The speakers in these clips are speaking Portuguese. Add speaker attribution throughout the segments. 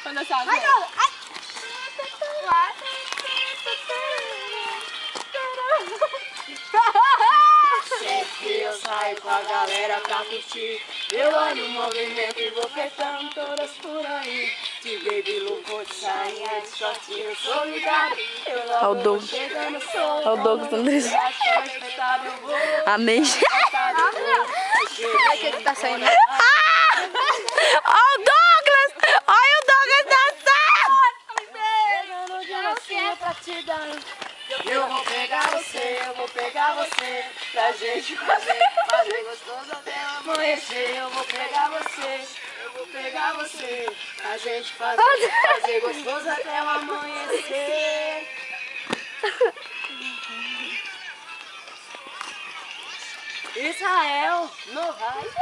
Speaker 1: Quando eu saio. Sempre eu saio com a galera pra curtir. Eu olho o movimento e vou fechando todas por aí. De baby look, de sainha, de shortinho, sou ligado. Eu logo vou chegando, sou.
Speaker 2: Olha o Douglas Andrés. Amém.
Speaker 1: Ai, que ele tá saindo.
Speaker 2: Olha o Douglas! Olha o Douglas dançando!
Speaker 1: Eu vou pegar você, pra gente fazer gostoso até amanhecer. Eu vou pegar você, pra gente fazer gostoso até o amanhecer. Israel, Novaes.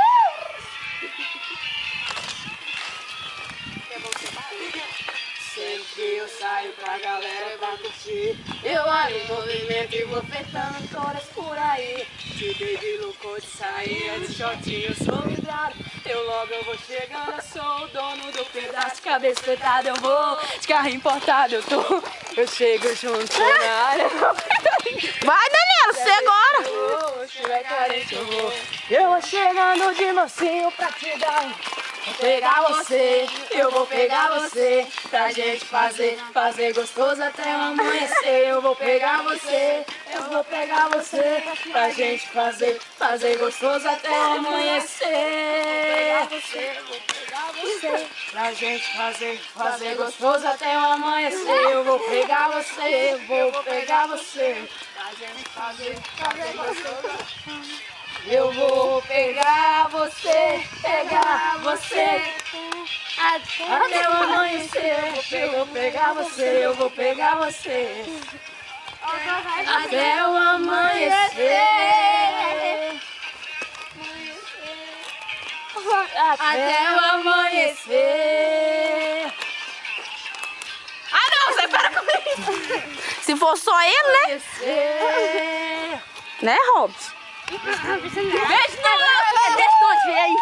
Speaker 1: Sempre eu saio com a galera pra curtir. Eu olho o movimento e vou fechando todas por aí. De baby look, de sainha, de shortinho, sou vidrado. Eu logo vou chegando, eu sou o dono do pedaço. De cabeça espetada eu vou, de carro importado eu tô. Eu chego junto, tô na área.
Speaker 2: Vai, Daniela, você agora!
Speaker 1: Se tiver carente eu vou. Eu vou chegando de mocinho pra te dar. Vou pegar você, eu vou pegar você, pra gente fazer gostoso até o amanhecer. Eu vou pegar você, pra gente fazer gostoso até o amanhecer. Eu vou pegar você, pra gente fazer gostoso até o amanhecer. Eu vou pegar você, pra gente fazer gostoso. Eu vou pegar você, até o amanhecer. Eu vou pegar você, até o amanhecer. Até o amanhecer.
Speaker 2: Ah, não, você para comigo! Se for só ele, né? Né, Robson?
Speaker 1: Beijo no... Deixa eu aí.